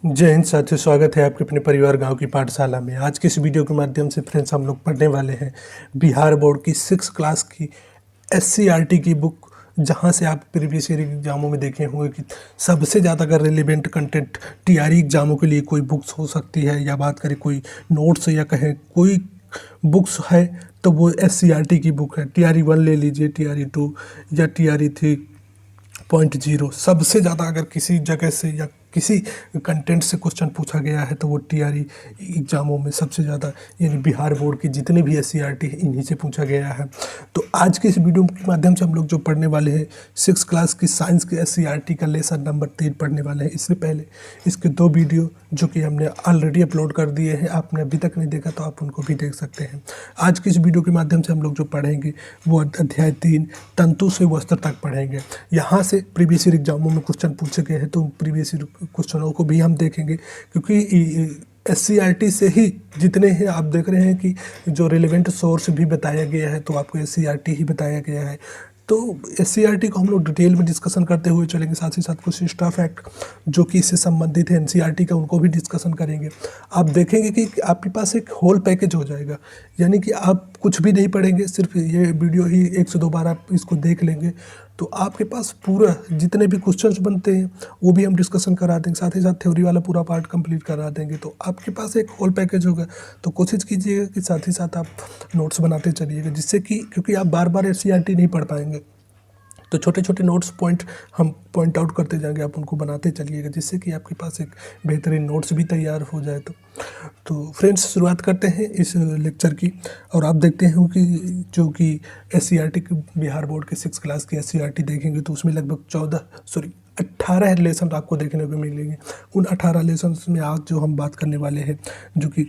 जय हिंद साथियों, स्वागत है आपके अपने परिवार गांव की पाठशाला में। आज के इस वीडियो के माध्यम से फ्रेंड्स हम लोग पढ़ने वाले हैं बिहार बोर्ड की 6 क्लास की SCRT की बुक, जहां से आप प्रीवियस ईयर एग्जामों में देखे होंगे कि सबसे ज़्यादा अगर रिलेवेंट कंटेंट TRE एग्जामों के लिए कोई बुक्स हो सकती है, या बात करें कोई नोट्स या कहें कोई बुक्स है तो वो SCRT की बुक है। TRE 1 ले लीजिए, TRE 2 या TRE 3.0। सबसे ज़्यादा अगर किसी जगह से या किसी कंटेंट से क्वेश्चन पूछा गया है तो वो TRE एग्जामों में सबसे ज़्यादा, यानी बिहार बोर्ड की जितने भी SCRT है इन्हीं से पूछा गया है। तो आज के इस वीडियो के माध्यम से हम लोग जो पढ़ने वाले हैं 6 क्लास की साइंस के SCRT का लेसन नंबर 3 पढ़ने वाले हैं। इससे पहले इसके 2 वीडियो जो कि हमने ऑलरेडी अपलोड कर दिए हैं, आपने अभी तक नहीं देखा तो आप उनको भी देख सकते हैं। आज की इस वीडियो के माध्यम से हम लोग जो पढ़ेंगे वो अध्याय 3 तंतु से वस्त्र तक पढ़ेंगे। यहाँ से प्रीवियस ईयर एग्जामों में क्वेश्चन पूछे गए हैं तो प्रीवियस ईयर क्वेश्चनों को भी हम देखेंगे, क्योंकि SCRT से ही जितने हैं आप देख रहे हैं कि जो रिलेवेंट सोर्स भी बताया गया है तो आपको SCRT ही बताया गया है। तो SCRT को हम लोग डिटेल में डिस्कशन करते हुए चलेंगे, साथ ही साथ कुछ एक्स्ट्रा फैक्ट जो कि इससे संबंधित है NCERT का उनको भी डिस्कशन करेंगे। आप देखेंगे कि आपके पास एक होल पैकेज हो जाएगा, यानी कि आप कुछ भी नहीं पढ़ेंगे, सिर्फ ये वीडियो ही 1 से 2 बार आप इसको देख लेंगे तो आपके पास पूरा जितने भी क्वेश्चंस बनते हैं वो भी हम डिस्कशन करा देंगे, साथ ही साथ थ्योरी वाला पूरा पार्ट कंप्लीट करा देंगे। तो आपके पास एक होल पैकेज होगा। तो कोशिश कीजिएगा कि साथ ही साथ आप नोट्स बनाते चलिएगा, जिससे कि क्योंकि आप बार बार SCRT नहीं पढ़ पाएंगे तो छोटे छोटे नोट्स हम पॉइंट आउट करते जाएंगे, आप उनको बनाते चलिएगा, जिससे कि आपके पास एक बेहतरीन नोट्स भी तैयार हो जाए। तो फ्रेंड्स शुरुआत करते हैं इस लेक्चर की। और आप देखते हैं कि जो कि SCRT बिहार बोर्ड के 6 क्लास की SCRT देखेंगे तो उसमें लगभग 18 लेसन आपको देखने को मिलेंगे। उन 18 लेसन में आज जो हम बात करने वाले हैं, जो कि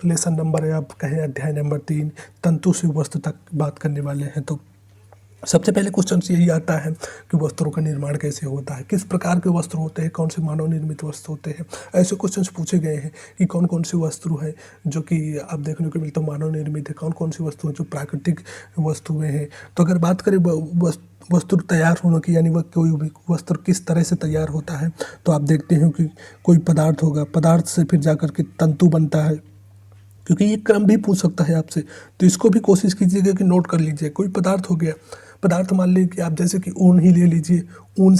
लेसन नंबर है, आप कहें अध्याय नंबर 3 तंतु से वस्त्र तक बात करने वाले हैं। तो सबसे पहले क्वेश्चन यही आता है कि वस्त्रों का निर्माण कैसे होता है, किस प्रकार के वस्त्र होते हैं, कौन से मानव निर्मित वस्त्र होते हैं। ऐसे क्वेश्चंस पूछे गए हैं कि कौन कौन से वस्त्र हैं जो कि आप देखने को मिलता है मानव निर्मित है, कौन कौन सी वस्तु हैं जो प्राकृतिक वस्तुएं हैं। तो अगर बात करें वस्त्र तैयार होने की, यानी वह कोई भी वस्त्र किस तरह से तैयार होता है, तो आप देखते हैं कि कोई पदार्थ होगा, पदार्थ से फिर जाकर के तंतु बनता है, क्योंकि ये क्रम भी पूछ सकता है आपसे। तो इसको भी कोशिश कीजिएगा कि नोट कर लीजिए। कोई पदार्थ हो गया, पदार्थ मान लीजिए कि आप जैसे कि ऊन ही ले लीजिए, ऊन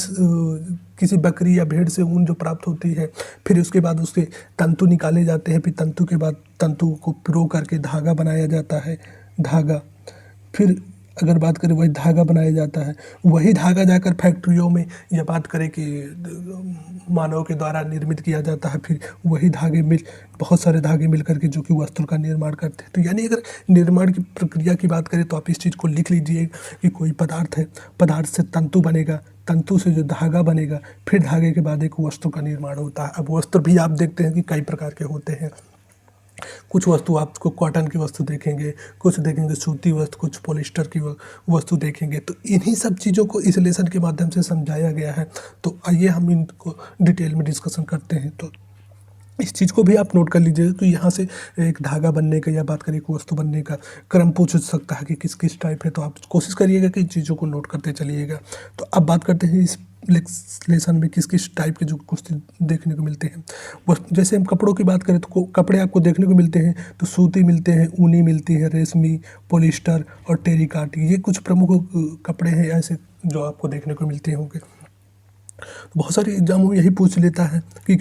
किसी बकरी या भेड़ से ऊन जो प्राप्त होती है, फिर उसके बाद उसके तंतु निकाले जाते हैं, फिर तंतु के बाद तंतु को पिरो करके धागा बनाया जाता है। धागा फिर अगर बात करें वही धागा बनाया जाता है, वही धागा जाकर फैक्ट्रियों में या बात करें कि मानव के द्वारा निर्मित किया जाता है, फिर वही धागे मिल बहुत सारे धागे मिल करके जो कि वस्त्र का निर्माण करते हैं। तो यानी अगर निर्माण की प्रक्रिया की बात करें तो आप इस चीज़ को लिख लीजिए कि कोई पदार्थ है, पदार्थ से तंतु बनेगा, तंतु से जो धागा बनेगा, फिर धागे के बाद एक वस्त्र का निर्माण होता है। अब वस्त्र भी आप देखते हैं कि कई प्रकार के होते हैं। कुछ वस्तु आपको कॉटन की वस्तु देखेंगे, कुछ देखेंगे सूती वस्तु, कुछ पॉलिस्टर की वस्तु देखेंगे। तो इन्हीं सब चीज़ों को इस लेसन के माध्यम से समझाया गया है। तो आइए हम इनको डिटेल में डिस्कशन करते हैं। तो इस चीज़ को भी आप नोट कर लीजिएगा कि यहाँ से एक धागा बनने का या बात करें एक वस्तु बनने का क्रम पूछ सकता है कि किस किस टाइप है। तो आप कोशिश करिएगा कि इन चीज़ों को नोट करते चलिएगा। तो अब बात करते हैं इस लेसन में किस किस टाइप के जो कुश्ती देखने को मिलते हैं। जैसे हम कपड़ों की बात करें तो कपड़े आपको देखने को मिलते हैं, तो सूती मिलते हैं, ऊनी मिलती है, रेशमी, पॉलिस्टर और टेरिकॉट। ये कुछ प्रमुख कपड़े हैं ऐसे जो आपको देखने को मिलते होंगे। बहुत सारे एग्जामों में यही पूछ लेता है कि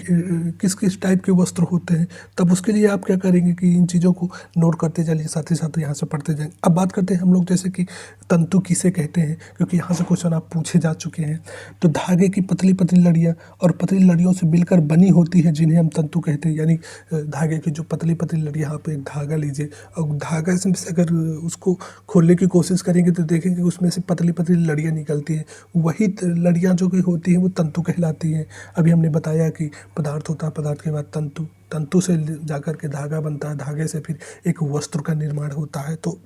किस किस टाइप के वस्त्र होते हैं। तब उसके लिए आप क्या करेंगे कि इन चीज़ों को नोट करते चलिए, साथ ही साथ यहाँ से पढ़ते जाएंगे। अब बात करते हैं हम लोग जैसे कि तंतु किसे कहते हैं, क्योंकि यहाँ से क्वेश्चन आप पूछे जा चुके हैं। तो धागे की पतली पतली लड़ियाँ और पतली लड़ियों से मिलकर बनी होती है जिन्हें हम तंतु कहते हैं। यानी धागे की जो पतली पतली लड़ियाँ, यहाँ पर एक धागा लीजिए और धागा से अगर उसको खोलने की कोशिश करेंगे तो देखेंगे उसमें से पतली पतली लड़ियाँ निकलती हैं। वही लड़ियाँ जो कि होती हैं वो तंतु कहलाती हैं। अभी हमने बताया कि पदार्थ होता है, पदार्थ के बाद तंतु, तंतु से जाकर के धागा बनता है, धागे से फिर एक वस्त्र का निर्माण होता है। तो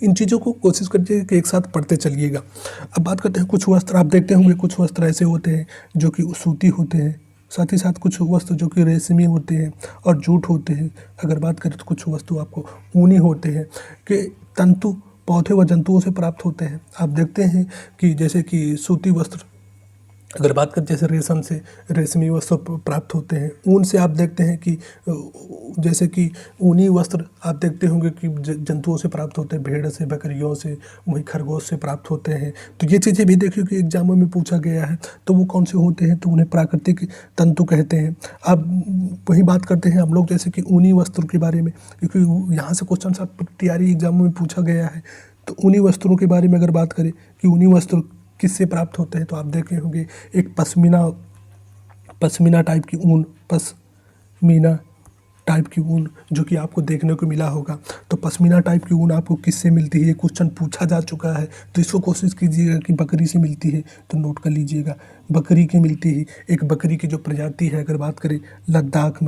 इन चीज़ों को कोशिश करिए कि एक साथ पढ़ते चलिएगा। अब बात करते हैं कुछ वस्त्र। आप देखते होंगे कुछ वस्त्र ऐसे होते हैं जो कि सूती होते हैं, साथ ही साथ कुछ वस्त्र जो कि रेशमी होते हैं और जूट होते हैं। अगर बात करें तो कुछ वस्तु आपको ऊनी होते हैं कि तंतु पौधे व जंतुओं से प्राप्त होते हैं। आप देखते हैं कि जैसे कि सूती वस्त्र अगर बात करें जैसे रेशम से रेशमी वस्त्र प्राप्त होते हैं, ऊन से आप देखते हैं कि जैसे कि ऊनी वस्त्र आप देखते होंगे कि जंतुओं से प्राप्त होते हैं, भेड़ से, बकरियों से, वहीं खरगोश से प्राप्त होते हैं। तो ये चीज़ें भी देखिए कि एग्जामों में पूछा गया है। तो वो कौन से होते हैं, तो उन्हें प्राकृतिक तंतु कहते हैं। अब वही बात करते हैं हम लोग जैसे कि ऊनी वस्त्र के बारे में, क्योंकि यहाँ से क्वेश्चन सब तैयारी एग्जामों में पूछा गया है। तो ऊनी वस्त्रों के बारे में अगर बात करें कि ऊनी वस्त्र किससे प्राप्त होते हैं, तो आप देखे होंगे एक पश्मीना टाइप की ऊन, पश्मीना टाइप की ऊन जो कि आपको देखने को मिला होगा। तो पश्मीना टाइप की ऊन आपको किससे मिलती है, ये क्वेश्चन पूछा जा चुका है। तो इसको कोशिश कीजिएगा कि बकरी से मिलती है, तो नोट कर लीजिएगा बकरी की मिलती है। एक बकरी की जो प्रजाति है, अगर बात करें लद्दाख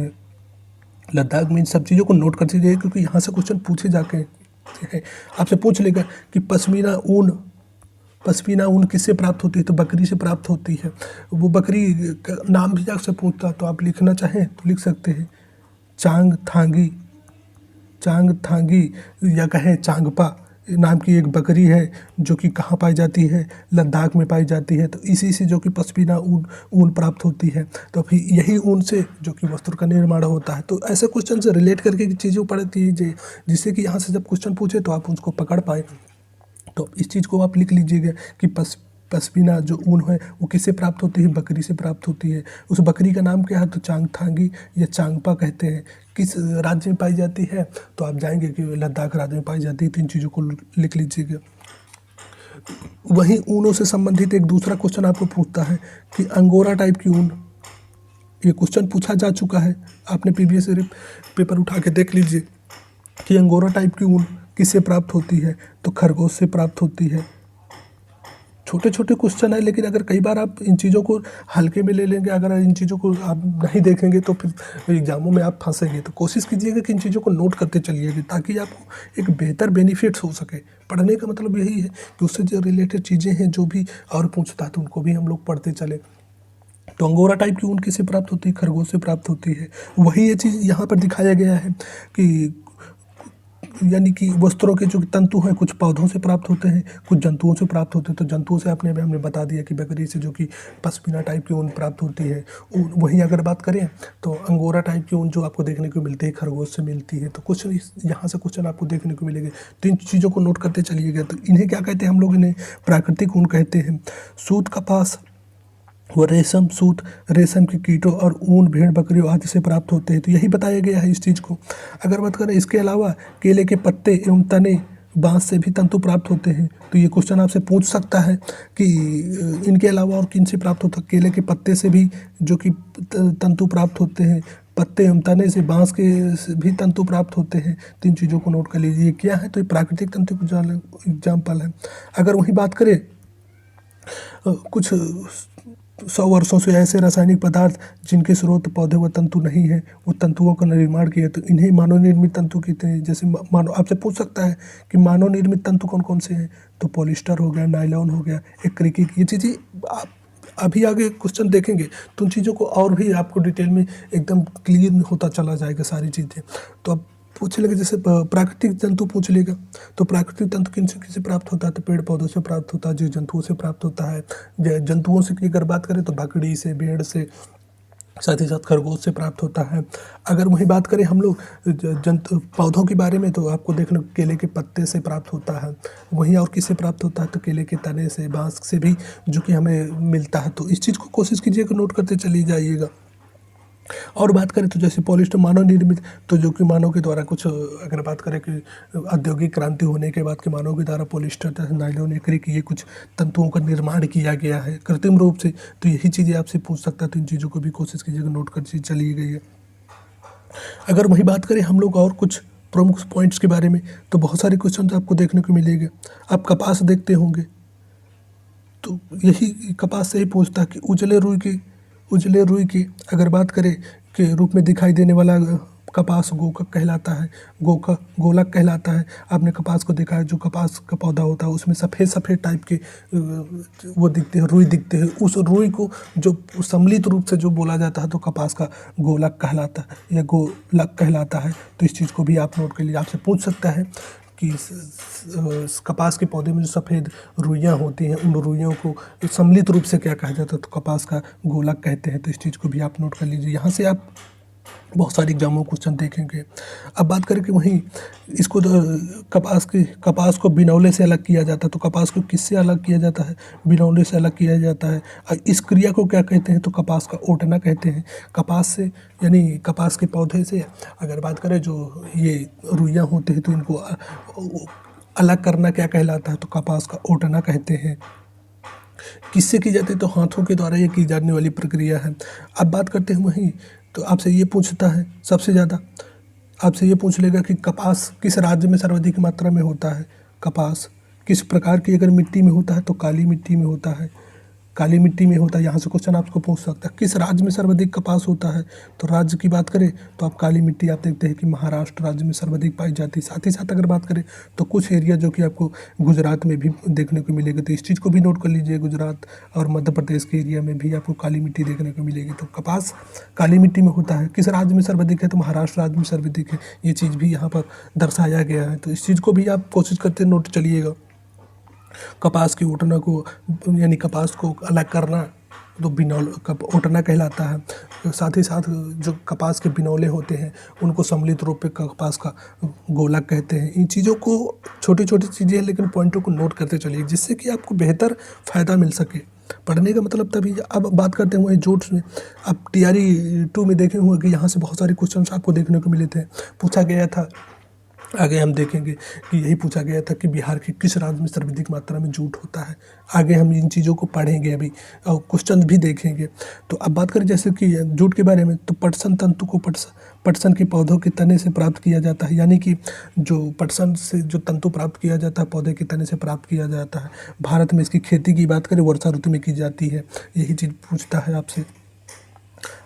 में इन सब चीज़ों को नोट कर लीजिएगा, क्योंकि यहाँ से क्वेश्चन पूछे जाके हैं। आपसे पूछ लेगा कि पश्मीना ऊन किससे प्राप्त होती है, तो बकरी से प्राप्त होती है। वो बकरी का नाम भी आपसे पूछता, तो आप लिखना चाहें तो लिख सकते हैं चांगथांगी या कहें चांगपा नाम की एक बकरी है, जो कि कहाँ पाई जाती है, लद्दाख में पाई जाती है। तो इसी से जो कि पश्मीना ऊन प्राप्त होती है। तो फिर यही ऊन से जो कि वस्त्र का निर्माण होता है। तो ऐसे क्वेश्चन से रिलेट करके चीज़ें पढ़ती है, जिससे कि यहाँ से जब क्वेश्चन पूछे तो आप उसको पकड़ पाए। तो इस चीज़ को आप लिख लीजिएगा कि पश्मीना जो ऊन है वो किससे प्राप्त होती है, बकरी से प्राप्त होती है। उस बकरी का नाम क्या है, तो चांगथांगी या चांगपा कहते हैं। किस राज्य में पाई जाती है, तो आप जाएंगे कि लद्दाख राज्य में पाई जाती है। 3 चीज़ों को लिख लीजिएगा। वहीं ऊनों से संबंधित एक दूसरा क्वेश्चन आपको पूछता है कि अंगोरा टाइप की ऊन, ये क्वेश्चन पूछा जा चुका है, आपने प्रीवियस पेपर उठा के देख लीजिए कि अंगोरा टाइप की ऊन किससे प्राप्त होती है, तो खरगोश से प्राप्त होती है। छोटे छोटे क्वेश्चन है, लेकिन अगर कई बार आप इन चीज़ों को हल्के में ले लेंगे, अगर इन चीज़ों को आप नहीं देखेंगे तो फिर एग्जामों में आप फंसेंगे। तो कोशिश कीजिएगा कि इन चीज़ों को नोट करते चलिएगा, ताकि आपको एक बेहतर बेनिफिट्स हो सके। पढ़ने का मतलब यही है कि उससे जो रिलेटेड चीज़ें हैं, जो भी और पूछता है, तो उनको भी हम लोग पढ़ते चले। तो अंगोरा टाइप की ऊन किससे प्राप्त होती है, खरगोश से प्राप्त होती है। वही ये चीज़ यहाँ पर दिखाया गया है कि यानी कि वस्त्रों के जो तंतु हैं कुछ पौधों से प्राप्त होते हैं, कुछ जंतुओं से प्राप्त होते हैं। तो जंतुओं से हमने बता दिया कि बकरी से जो कि पश्मीना टाइप की ऊन प्राप्त होती है। वहीं अगर बात करें तो अंगोरा टाइप की ऊन जो आपको देखने को मिलती है, खरगोश से मिलती है। तो क्वेश्चन यहाँ से क्वेश्चन आपको देखने को मिलेंगे। तो इन चीज़ों को नोट करते चलिएगा। तो इन्हें क्या कहते हैं, हम लोग इन्हें प्राकृतिक ऊन कहते हैं। सूत, कपास व रेशम, सूत रेशम के कीटों और ऊन भेड़ बकरियों आदि से प्राप्त होते हैं। तो यही बताया गया है इस चीज़ को। अगर बात करें इसके अलावा केले के पत्ते एवं तने, बांस से भी तंतु प्राप्त होते हैं। तो ये क्वेश्चन आपसे पूछ सकता है कि इनके अलावा और किन से प्राप्त होता है। केले के पत्ते से भी जो कि तंतु प्राप्त होते हैं, पत्ते एवं तने से, बांस के से भी तंतु प्राप्त होते हैं। 3 चीज़ों को नोट कर लीजिए। क्या है, तो ये प्राकृतिक तंतु का एग्जाम्पल है। अगर वही बात करें कुछ 100 वर्षों से ऐसे रासायनिक पदार्थ जिनके स्रोत पौधे व तंतु नहीं है, वो तंतुओं का निर्माण किया, तो इन्हें मानव निर्मित तंतु कहते हैं। जैसे मानव आपसे पूछ सकता है कि मानव निर्मित तंतु कौन कौन से हैं, तो पॉलिस्टर हो गया, नायलॉन हो गया, एक्रिलिक। ये चीज़ें आप अभी आगे क्वेश्चन देखेंगे तो उन चीज़ों को और भी आपको डिटेल में एकदम क्लियर होता चला जाएगा सारी चीज़ें। तो अब पूछ लेगा, जैसे प्राकृतिक तंतु पूछ लेगा, तो प्राकृतिक तंतु किनसे प्राप्त होता है, तो पेड़ पौधों से प्राप्त होता है, जीव जंतुओं से प्राप्त होता है। जंतुओं से की अगर बात करें तो बकरी से, भेड़ से, साथ ही साथ खरगोश से प्राप्त होता है। अगर वही बात करें हम लोग जंतु पौधों के बारे में, तो आपको देखना केले के पत्ते से प्राप्त होता है। वहीं और किससे प्राप्त होता है, तो केले के तने से, बांस से भी जो कि हमें मिलता है। तो इस चीज़ को कोशिश कीजिएगा नोट करते चली जाइएगा। और बात करें तो जैसे पॉलिस्टर मानव निर्मित, तो जो कि मानव के द्वारा कुछ अगर बात करें कि औद्योगिक क्रांति होने के बाद के मानव के द्वारा पॉलिस्टर तथा नायलॉन, एक्रिलिक, ये कुछ तंतुओं का निर्माण किया गया है कृत्रिम रूप से। तो यही चीज़ें आपसे पूछ सकता है। तो इन चीज़ों को भी कोशिश कीजिएगा नोट कर चली गई है। अगर वही बात करें हम लोग और कुछ प्रमुख पॉइंट्स के बारे में, तो बहुत सारे क्वेश्चन आपको देखने को मिलेंगे। आप कपास देखते होंगे, तो यही कपास से ही पूछता है कि उजले रुई की अगर बात करें के रूप में दिखाई देने वाला कपास गोकक कहलाता है। गोलक कहलाता है। आपने कपास को देखा है, जो कपास का पौधा होता है उसमें सफ़ेद सफ़ेद टाइप के वो दिखते हैं, रुई दिखते हैं। उस रुई को जो सम्मिलित रूप से जो बोला जाता है, तो कपास का गोलक कहलाता है या गोलक कहलाता है। तो इस चीज़ को भी आप नोट कर लीजिए, आपसे पूछ सकता है। कि कपास के पौधे में जो सफ़ेद रुइयाँ होती हैं, उन रुइयों को सम्मिलित रूप से क्या कहा जाता है, तो कपास का गोलक कहते हैं। तो इस चीज़ को भी आप नोट कर लीजिए। यहाँ से आप बहुत सारे एग्जामों में क्वेश्चन देखेंगे। अब बात करें कि वहीं इसको कपास को बिनौले से अलग किया जाता है। तो कपास को किससे अलग किया जाता है? बिनौले से अलग किया जाता है। इस क्रिया को क्या कहते हैं? तो कपास का ओटना कहते हैं। कपास से यानी कपास के पौधे से अगर बात करें जो ये रुइयाँ होते हैं, तो इनको अलग करना क्या कहलाता है? तो कपास का ओटना कहते हैं। किससे की जाती है? तो हाथों के द्वारा ये की जाने वाली प्रक्रिया है। अब बात करते हैं वहीं, तो आपसे ये पूछता है सबसे ज़्यादा, आपसे ये पूछ लेगा कि कपास किस राज्य में सर्वाधिक मात्रा में होता है? कपास किस प्रकार की अगर मिट्टी में होता है? तो काली मिट्टी में होता है। काली मिट्टी में होता है। यहाँ से क्वेश्चन आपको पूछ सकता है किस राज्य में सर्वाधिक कपास होता है? तो राज्य की बात करें तो आप काली मिट्टी आप देखते हैं कि महाराष्ट्र राज्य में सर्वाधिक पाई जाती है। साथ ही साथ अगर बात करें तो कुछ एरिया जो कि आपको गुजरात में भी देखने को मिलेगा, तो इस चीज़ को भी नोट कर लीजिए। गुजरात और मध्य प्रदेश के एरिया में भी आपको काली मिट्टी देखने को मिलेगी। तो कपास काली मिट्टी में होता है। किस राज्य में सर्वाधिक है? तो महाराष्ट्र राज्य में सर्वाधिक है। ये चीज़ भी यहाँ पर दर्शाया गया है। तो इस चीज़ को भी आप कोशिश करते नोट चलिएगा। कपास की ओटना को यानी कपास को अलग करना तो ओटना कहलाता है। साथ ही साथ जो कपास के बिनौले होते हैं उनको सम्मिलित रूप में कपास का गोलक कहते हैं। इन चीज़ों को छोटी छोटी चीज़ें हैं लेकिन पॉइंटों को नोट करते चलिए जिससे कि आपको बेहतर फ़ायदा मिल सके पढ़ने का। मतलब तभी। अब बात करते हैं वही जोट्स में। अब TRE 2 में देखे होंगे कि यहाँ से बहुत सारे क्वेश्चन आपको देखने को मिले थे, पूछा गया था। आगे हम देखेंगे कि यही पूछा गया था कि बिहार के किस राज्य में सर्वाधिक मात्रा में जूट होता है। आगे हम इन चीज़ों को पढ़ेंगे अभी और क्वेश्चन भी देखेंगे। तो अब बात करें जैसे कि जूट के बारे में, तो पटसन तंतु को पटसन के पौधों के तने से प्राप्त किया जाता है। यानी कि जो पटसन से जो तंतु प्राप्त किया जाता है पौधे के तने से प्राप्त किया जाता है। भारत में इसकी खेती की बात करें वर्षा ऋतु में की जाती है। यही चीज़ पूछता है आपसे।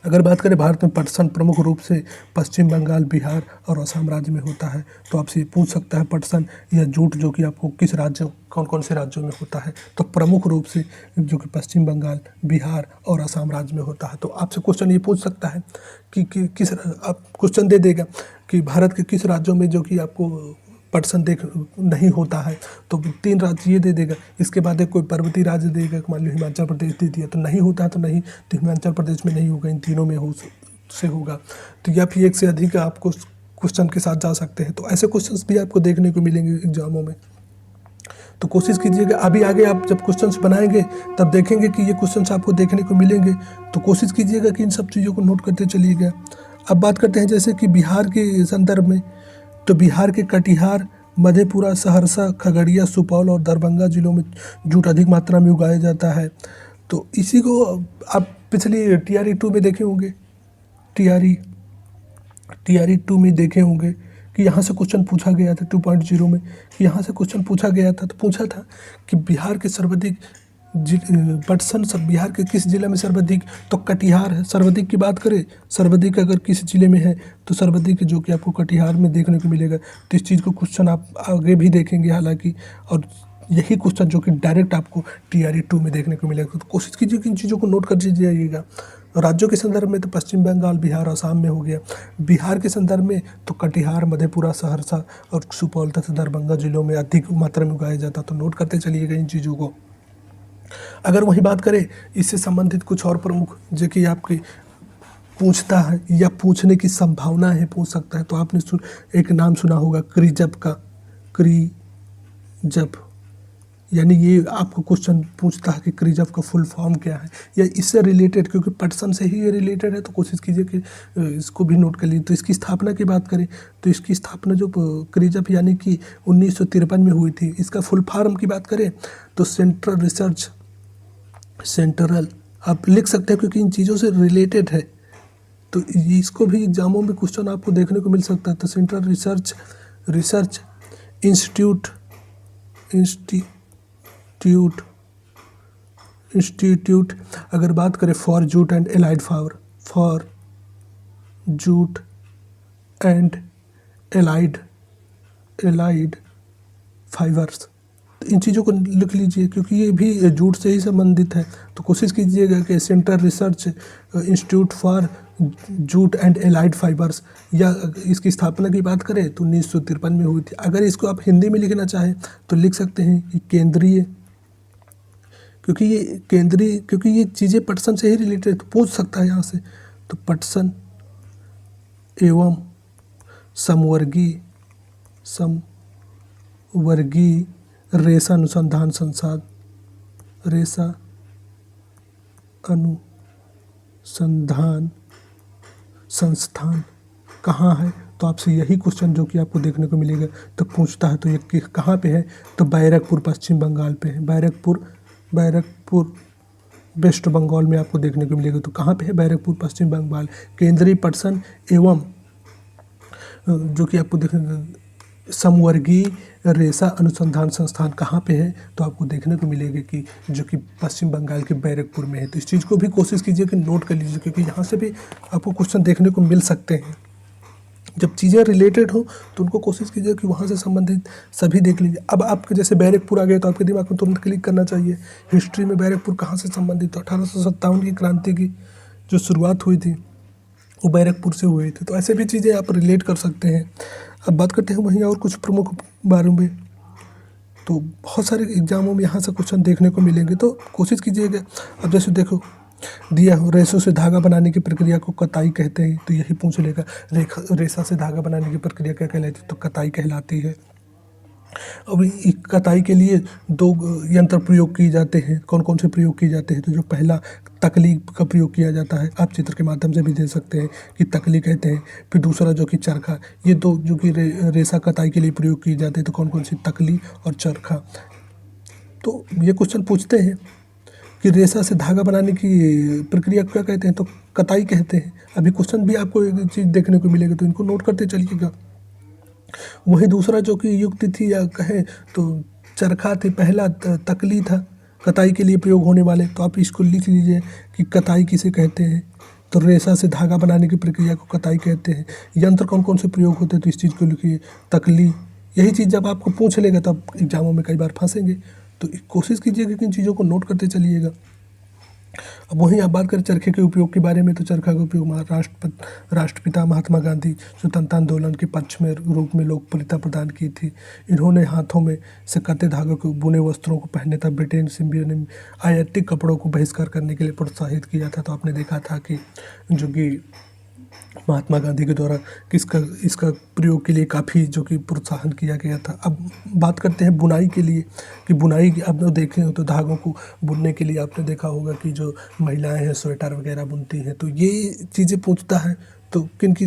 अगर बात करें भारत में पटसन प्रमुख रूप से पश्चिम बंगाल, बिहार और असम राज्य में होता है। तो आपसे पूछ सकता है पटसन या जूट जो कि आपको किस राज्य कौन कौन से राज्यों में होता है? तो प्रमुख रूप से जो कि पश्चिम बंगाल, बिहार और असम राज्य में होता है। तो आपसे क्वेश्चन ये पूछ सकता है कि किस आप क्वेश्चन दे देगा कि भारत के किस राज्यों में जो कि आपको पटसन नहीं होता है। तो 3 राज्य ये दे देगा। इसके बाद एक कोई पर्वतीय राज्य देगा, मान लो हिमाचल प्रदेश दे दिया तो नहीं होता है तो नहीं, तो हिमाचल प्रदेश में नहीं होगा, इन तीनों में से होगा। तो या फिर एक से अधिक आपको क्वेश्चन के साथ जा सकते हैं। तो ऐसे क्वेश्चंस भी आपको देखने को मिलेंगे एग्जामों में। तो कोशिश कीजिएगा अभी आगे आप जब क्वेश्चंस बनाएंगे तब देखेंगे कि ये क्वेश्चंस आपको देखने को मिलेंगे। तो कोशिश कीजिएगा कि इन सब चीज़ों को नोट करते चलिएगा। अब बात करते हैं जैसे कि बिहार के संदर्भ में, तो बिहार के कटिहार, मधेपुरा, सहरसा, खगड़िया, सुपौल और दरभंगा जिलों में जूट अधिक मात्रा में उगाया जाता है। तो इसी को आप पिछली TRE 2 में देखे होंगे, TRE 2 में देखे होंगे कि यहाँ से क्वेश्चन पूछा गया था 2.0 में, कि यहाँ से क्वेश्चन पूछा गया था। तो पूछा था कि बिहार के सर्वाधिक पटसन सब बिहार के किस जिले में सर्वाधिक? तो कटिहार है। सर्वाधिक की बात करें, सर्वाधिक अगर किस जिले में है तो सर्वाधिक जो कि आपको कटिहार में देखने को मिलेगा। तो इस चीज़ को क्वेश्चन आप आगे भी देखेंगे हालांकि, और यही क्वेश्चन जो कि डायरेक्ट आपको TRE 2 में देखने को मिलेगा। तो कोशिश कीजिए कि इन चीज़ों को नोट कर जाइएगा। राज्यों के संदर्भ में तो पश्चिम बंगाल, बिहार, असम में हो गया। बिहार के संदर्भ में तो कटिहार, मधेपुरा, सहरसा और सुपौल तथा दरभंगा जिलों में अधिक मात्रा में उगाया जाता। तो नोट करते चलिएगा इन चीज़ों को। अगर वही बात करें इससे संबंधित कुछ और प्रमुख जो कि आपके पूछता है या पूछने की संभावना है, पूछ सकता है। तो आपने एक नाम सुना होगा क्रिजप का, क्रिजप, यानी ये आपको क्वेश्चन पूछता है कि क्रिजप का फुल फॉर्म क्या है या इससे रिलेटेड, क्योंकि पटसन से ही ये रिलेटेड है। तो कोशिश कीजिए कि इसको भी नोट कर लीजिए। तो इसकी स्थापना की बात करें तो इसकी स्थापना जो क्रिजप यानी कि 1953 में हुई थी। इसका फुल फॉर्म की बात करें तो सेंट्रल आप लिख सकते हैं क्योंकि इन चीज़ों से रिलेटेड है। तो इसको भी एग्जामों में क्वेश्चन आपको देखने को मिल सकता है। तो सेंट्रल रिसर्च इंस्टीट्यूट अगर बात करें for jute and allied fibres, तो इन चीज़ों को लिख लीजिए, क्योंकि ये भी जूट से ही संबंधित है। तो कोशिश कीजिएगा कि central research institute for jute and allied fibres, या इसकी स्थापना की बात करें तो 1953 में हुई थी। अगर इसको आप हिंदी में लिखना चाहें तो लिख सकते हैं कि केंद्रीय, क्योंकि ये चीज़ें पटसन से ही रिलेटेड, तो पूछ सकता है यहाँ से। तो पटसन एवं समवर्गीय रेशा अनुसंधान संस्थान, रेशा अनुसंधान संस्थान कहाँ है? तो आपसे यही क्वेश्चन जो कि आपको देखने को मिलेगा। तो पूछता है तो ये कहाँ पे है? तो बैरकपुर पश्चिम बंगाल पे है। बैरकपुर वेस्ट बंगाल में आपको देखने को मिलेगा। तो कहाँ पे है? बैरकपुर पश्चिम बंगाल। केंद्रीय पटसन एवं जो कि आपको देखने समवर्गीय रेशा अनुसंधान संस्थान कहाँ पे है? तो आपको देखने को मिलेगा कि जो कि पश्चिम बंगाल के बैरकपुर में है। तो इस चीज़ को भी कोशिश कीजिए कि नोट कर लीजिए, क्योंकि यहाँ से भी आपको क्वेश्चन देखने को मिल सकते हैं। जब चीज़ें रिलेटेड हो तो उनको कोशिश कीजिए कि वहाँ से संबंधित सभी देख लीजिए। अब आपके जैसे बैरकपुर आ गए तो आपके दिमाग में तुरंत क्लिक करना चाहिए हिस्ट्री में बैरकपुर कहाँ से संबंधित। तो 1857 की क्रांति की जो शुरुआत हुई थी वो बैरकपुर से हुई थी। तो ऐसे भी चीज़ें आप रिलेट कर सकते हैं। अब बात करते हैं वहीं और कुछ प्रमुख बारों में। तो बहुत सारे एग्जामों में यहाँ से क्वेश्चन देखने को मिलेंगे, तो कोशिश कीजिएगा। अब जैसे देखो दिया हो, रेशों से धागा बनाने की प्रक्रिया को कताई कहते हैं, तो यही पूछ लेगा रेशा से धागा बनाने की प्रक्रिया क्या कहलाती है? तो कताई कहलाती है। अब कताई के लिए दो यंत्र प्रयोग किए जाते हैं। कौन कौन से प्रयोग किए जाते हैं? तो जो पहला तकली का प्रयोग किया जाता है, आप चित्र के माध्यम से भी देख सकते हैं कि तकली कहते हैं। फिर दूसरा जो कि चरखा, ये दो जो कि रेशा कताई के लिए प्रयोग किए जाते हैं। तो कौन कौन सी? तकली और चरखा। तो ये क्वेश्चन पूछते हैं कि रेशा से धागा बनाने की प्रक्रिया क्या कहते हैं? तो कताई कहते हैं। अभी क्वेश्चन भी आपको एक चीज़ देखने को मिलेगा, तो इनको नोट करते चलिएगा। वही दूसरा जो कि युक्ति थी या कहें तो चरखा थी, पहला तकली था कताई के लिए प्रयोग होने वाले। तो आप इसको लिख लीजिए कि कताई किसे कहते हैं? तो रेशा से धागा बनाने की प्रक्रिया को कताई कहते हैं। यंत्र कौन कौन से प्रयोग होते हैं? तो इस चीज़ को लिखिए तकली। यही चीज़ जब आपको पूछ लेगा तब एग्जामों में कई बार फंसेंगे, तो कोशिश कीजिएगा कि इन चीज़ों को नोट करते चलिएगा। अब वहीं आप बात करें चरखे के उपयोग के बारे में, तो चरखा का उपयोग राष्ट्रपिता महात्मा गांधी स्वतंत्रता आंदोलन के पक्ष में रूप में लोकप्रियता प्रदान की थी। इन्होंने हाथों में से कते धागे को बुने वस्त्रों को पहनने तथा ब्रिटेन सिम्बिया ने आयातिक कपड़ों को बहिष्कार करने के लिए प्रोत्साहित किया था। तो आपने देखा था कि जो कि महात्मा गांधी के द्वारा इसका प्रयोग के लिए काफ़ी जो कि प्रोत्साहन किया गया था। अब बात करते हैं बुनाई के लिए, कि बुनाई आप लोग देखे हो तो धागों को बुनने के लिए आपने देखा होगा कि जो महिलाएं हैं स्वेटर वगैरह बुनती हैं। तो ये चीज़ें पूछता है। तो किन की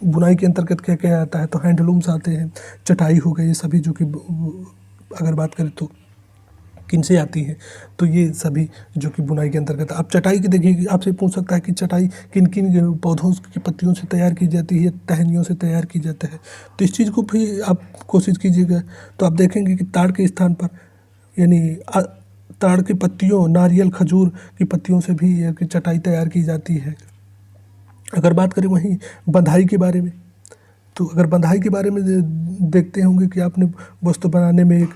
बुनाई के अंतर्गत क्या क्या आता है? तो हैंडलूम्स आते हैं, चटाई हो गई, ये सभी जो कि अगर बात करें तो किन से आती है? तो ये सभी जो कि बुनाई के अंतर्गत। आप चटाई की देखिए, आपसे पूछ सकता है कि चटाई किन किन पौधों की पत्तियों से तैयार की जाती है, टहनियों से तैयार की जाता है। तो इस चीज़ को भी आप कोशिश कीजिएगा। तो आप देखेंगे कि ताड़ के स्थान पर यानी ताड़ की पत्तियों, नारियल, खजूर की पत्तियों से भी चटाई तैयार की जाती है। अगर बात करें वहीं बंधाई के बारे में, तो अगर बंधाई के बारे में देखते होंगे कि आपने वस्त्र बनाने में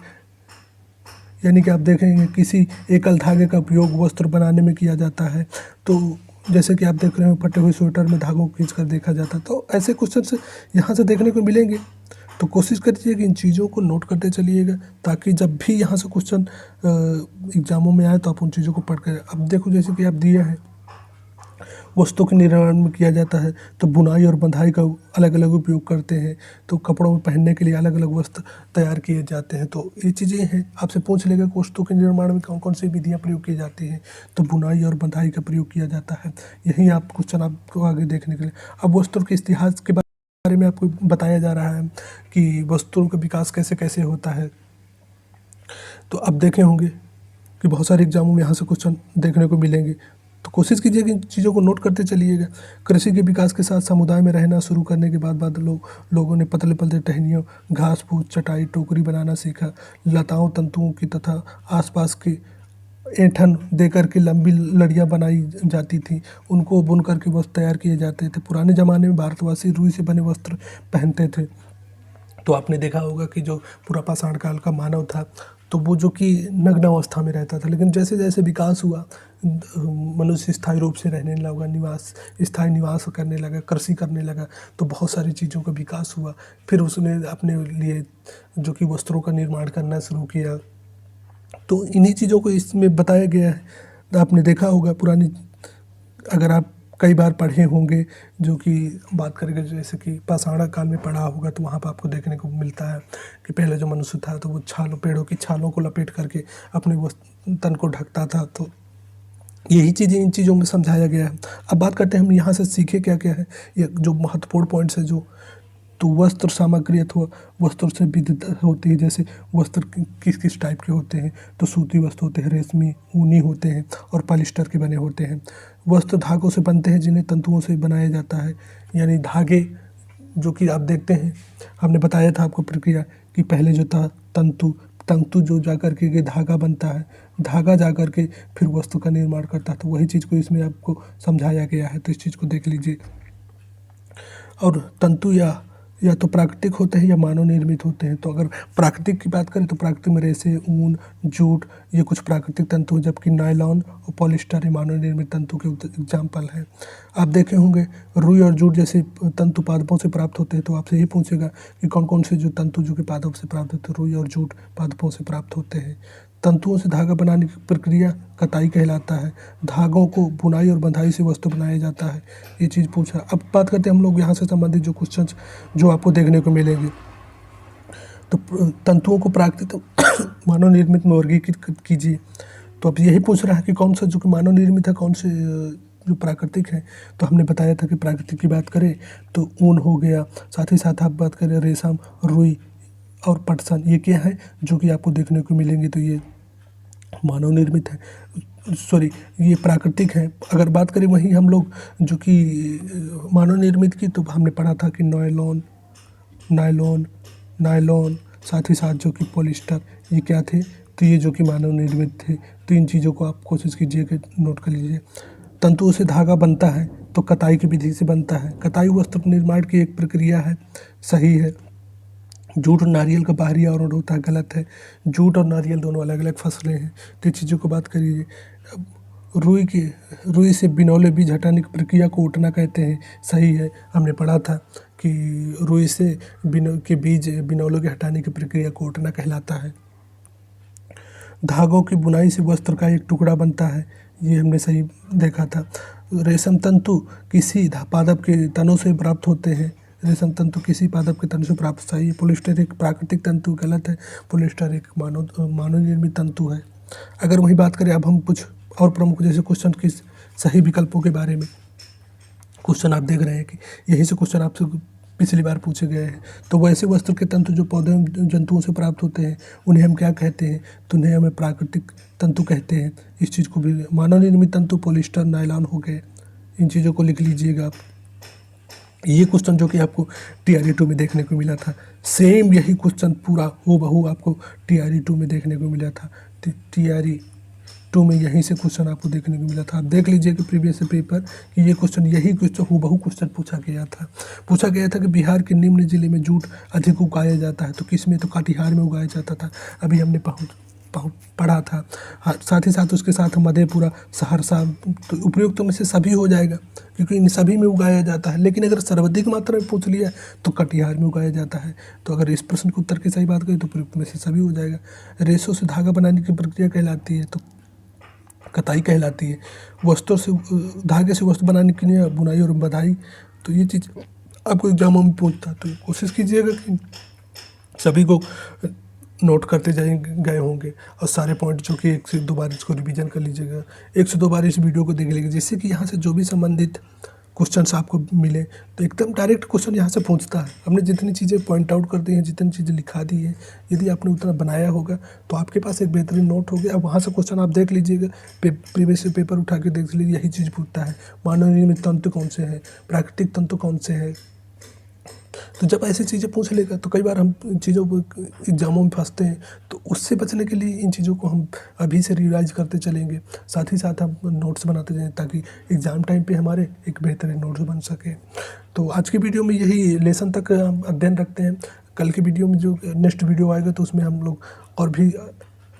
यानी कि आप देखेंगे किसी एकल धागे का उपयोग वस्त्र बनाने में किया जाता है। तो जैसे कि आप देख रहे हो फटे हुए स्वेटर में धागों को खींच कर देखा जाता है। तो ऐसे क्वेश्चन से यहाँ से देखने को मिलेंगे। तो कोशिश करिए कि इन चीज़ों को नोट करते चलिएगा, ताकि जब भी यहाँ से क्वेश्चन एग्जामों में आए तो आप उन चीज़ों को पढ़ कर। अब देखो जैसे कि आप दिया है वस्तुओं के निर्माण में किया जाता है, तो बुनाई और बंधाई का अलग अलग उपयोग करते हैं। तो कपड़ों में पहनने के लिए अलग अलग वस्त्र तैयार किए जाते हैं। तो ये चीज़ें हैं, आपसे पूछ लेगा कि वस्तुओं के निर्माण में कौन कौन सी विधियाँ प्रयोग की जाती हैं? तो बुनाई और बंधाई का प्रयोग किया जाता है। यही आप क्वेश्चन आपको आगे देखने के लिए। अब वस्त्रों के इतिहास के बारे में आपको बताया जा रहा है कि वस्तुओं का विकास कैसे कैसे होता है। तो अब देखे होंगे कि बहुत सारे एग्जामों में यहाँ से क्वेश्चन देखने को मिलेंगे। तो कोशिश कीजिए कि इन चीज़ों को नोट करते चलिएगा। कृषि के विकास के साथ समुदाय में रहना शुरू करने के बाद लोगों ने पतले पतले टहनियों, घास फूस, चटाई, टोकरी बनाना सीखा। लताओं, तंतुओं की तथा आसपास की ऐंठन देकर के लंबी लड़ियाँ बनाई जाती थी। उनको बुन करके वस्त्र तैयार किए जाते थे। पुराने ज़माने में भारतवासी रुई से बने वस्त्र पहनते थे। तो आपने देखा होगा कि जो पूरा पाषाण काल का मानव था तो वो जो कि नग्न अवस्था में रहता था, लेकिन जैसे जैसे विकास हुआ, मनुष्य स्थायी रूप से रहने लगा, स्थायी निवास करने लगा, कृषि करने लगा, तो बहुत सारी चीज़ों का विकास हुआ। फिर उसने अपने लिए जो कि वस्त्रों का निर्माण करना शुरू किया। तो इन्हीं चीज़ों को इसमें बताया गया है। तो आपने देखा होगा पुरानी, अगर आप कई बार पढ़े होंगे, जो कि बात करेंगे जैसे कि पाषाण काल में पढ़ा होगा, तो वहाँ पर आपको देखने को मिलता है कि पहले जो मनुष्य था तो वो पेड़ों की छालों को लपेट करके अपने वो तन को ढकता था। तो यही चीज़ें इन चीज़ों में समझाया गया है। अब बात करते हैं हम यहाँ से सीखे क्या क्या है, ये जो महत्वपूर्ण पॉइंट्स है जो, तो वस्त्र सामग्री अथवा वस्त्रों से विविधता होती है। जैसे वस्त्र किस किस टाइप के होते हैं, तो सूती वस्त्र होते हैं, रेशमी ऊनी होते हैं और पॉलिस्टर के बने होते हैं। वस्त्र धागों से बनते हैं जिन्हें तंतुओं से बनाया जाता है, यानी धागे जो कि आप देखते हैं, हमने बताया था आपको प्रक्रिया कि पहले जो था तंतु तंतु जो जा कर के धागा बनता है, धागा जा कर के फिर वस्त्र का निर्माण करता है। तो वही चीज़ को इसमें आपको समझाया गया है, तो इस चीज़ को देख लीजिए। और तंतु या तो प्राकृतिक होते हैं या मानव निर्मित होते हैं। तो अगर प्राकृतिक की बात करें तो प्राकृतिक में रेशे, ऊन, जूट ये कुछ प्राकृतिक तंतु हैं, जबकि नायलॉन और पॉलिस्टर ये मानव निर्मित तंतु के एग्जाम्पल हैं। आप देखे होंगे रुई और जूट जैसे तंतु पादपों से प्राप्त होते हैं। तो आपसे ये पूछेगा कि कौन कौन से जो तंतु जो कि पादप से प्राप्त होते हैं, रुई और जूट पादपों से प्राप्त होते हैं। तंतुओं से धागा बनाने की प्रक्रिया कताई कहलाता है। धागों को बुनाई और बंधाई से वस्त्र बनाया जाता है। ये चीज़ पूछा। अब बात करते हैं हम लोग यहाँ से संबंधित जो क्वेश्चन जो आपको देखने को मिलेंगे। तो तंतुओं को प्राकृतिक मानव निर्मित में वर्गीकृत कीजिए। तो अब यही पूछ रहा है कि कौन सा जो कि मानव निर्मित है, कौन से जो प्राकृतिक है। तो हमने बताया था कि प्राकृतिक की बात करें तो ऊन हो गया, साथ ही साथ आप बात करें रेशम, रुई और पटसन, ये क्या है जो कि आपको देखने को मिलेंगे। तो ये मानव निर्मित है, सॉरी ये प्राकृतिक है। अगर बात करें वहीं हम लोग जो कि मानव निर्मित की, तो हमने पढ़ा था कि नायलॉन साथ ही साथ जो कि पॉलिस्टर, ये क्या थे, तो ये जो कि मानव निर्मित थे। तो इन चीज़ों को आप कोशिश कीजिए कि नोट कर लीजिए। तंतुओं से धागा बनता है तो कताई की विधि से बनता है। कताई वस्त्र निर्माण की एक प्रक्रिया है, सही है। जूट और नारियल का बाहरी आवरण होता है, गलत है। जूट और नारियल दोनों अलग अलग फसलें हैं। तो चीज़ों को बात करिए। रुई से बिनौले बीज हटाने की प्रक्रिया को ओटना कहते हैं, सही है। हमने पढ़ा था कि रुई से बीज बिनौलों के हटाने की प्रक्रिया को ओटना कहलाता है। धागों की बुनाई से वस्त्र का एक टुकड़ा बनता है, ये हमने सही देखा था। रेशम तंतु किसी पादप के तनों से प्राप्त होते हैं। रेशम तंतु किसी पादप के तन से प्राप्त, सही है। पॉलिस्टर एक प्राकृतिक तंतु, गलत है। पॉलिस्टर एक मानव निर्मित तंतु है। अगर वही बात करें अब हम कुछ और प्रमुख जैसे क्वेश्चन के सही विकल्पों के बारे में, क्वेश्चन आप देख रहे हैं कि यही से क्वेश्चन आपसे पिछली बार पूछे गए हैं। तो वैसे वस्त्र के तंतु जो पौधे जंतुओं से प्राप्त होते हैं उन्हें हम क्या कहते हैं, तो उन्हें हमें प्राकृतिक तंतु कहते हैं। इस चीज़ को भी, मानव निर्मित तंतु पॉलिस्टर, नायलॉन हो गए, इन चीज़ों को लिख लीजिएगा आप। ये क्वेश्चन जो कि आपको TRE 2 में देखने को मिला था, सेम यही क्वेश्चन पूरा हूबहू आपको TRE 2 में देखने को मिला था। TRE 2 में यहीं से क्वेश्चन आपको देखने को मिला था। आप देख लीजिए कि प्रीवियस पेपर कि ये क्वेश्चन यही क्वेश्चन हूबहू क्वेश्चन पूछा गया था कि बिहार के निम्न जिले में जूट अधिक उगाया जाता है। तो किस में, तो कटिहार में उगाया जाता था, अभी हमने पढ़ा था। हाँ, साथ ही साथ उसके साथ मधेपुरा, सहरसा, तो उपयुक्त में से सभी हो जाएगा क्योंकि इन सभी में उगाया जाता है। लेकिन अगर सर्वाधिक मात्रा में पूछ लिया तो कटिहार में उगाया जाता है। तो अगर इस प्रश्न के उत्तर की सही बात करें तो उपयुक्त में से सभी हो जाएगा। रेशों से धागा बनाने की प्रक्रिया कहलाती है, तो कताई कहलाती है। वस्त्रों से धागे से वस्त्र बनाने के लिए बुनाई और बंधाई, तो ये चीज़ आपको एग्जामों में पूछता है। तो कोशिश कीजिएगा कि सभी को नोट करते गए होंगे और सारे पॉइंट जो कि 1 से 2 बार इसको रिवीजन कर लीजिएगा, 1 से 2 बार इस वीडियो को देख लीजिएगा, जिससे कि यहाँ से जो भी संबंधित क्वेश्चंस आपको मिले तो एकदम डायरेक्ट क्वेश्चन यहाँ से पूछता है। हमने जितनी चीज़ें पॉइंट आउट कर दी हैं, जितनी चीज़ें लिखा दी है, यदि आपने उतना बनाया होगा तो आपके पास एक बेहतरीन नोट हो गया। अब वहाँ से क्वेश्चन आप देख लीजिएगा, प्रीवियस पेपर उठा के देख लीजिए, यही चीज़ पूछता है। मानव निर्मित तंतु कौन से हैं, प्राकृतिक तंतु कौन से हैं। तो जब ऐसी चीज़ें पूछ लेगा तो कई बार हम इन चीज़ों को एग्जामों में फंसते हैं। तो उससे बचने के लिए इन चीज़ों को हम अभी से रिवाइज करते चलेंगे, साथ ही साथ हम नोट्स बनाते जाएं ताकि एग्ज़ाम टाइम पे हमारे एक बेहतरीन नोट्स बन सके। तो आज की वीडियो में यही लेसन तक हम अध्ययन रखते हैं। कल की वीडियो में जो नेक्स्ट वीडियो आएगा तो उसमें हम लोग और भी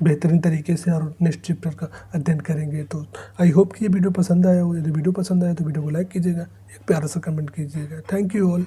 बेहतरीन तरीके से और नेक्स्ट चैप्टर का अध्ययन करेंगे। तो आई होप कि ये वीडियो पसंद आया हो। यदि वीडियो पसंद आया तो वीडियो को लाइक कीजिएगा, एक प्यारा सा कमेंट कीजिएगा। Thank you all.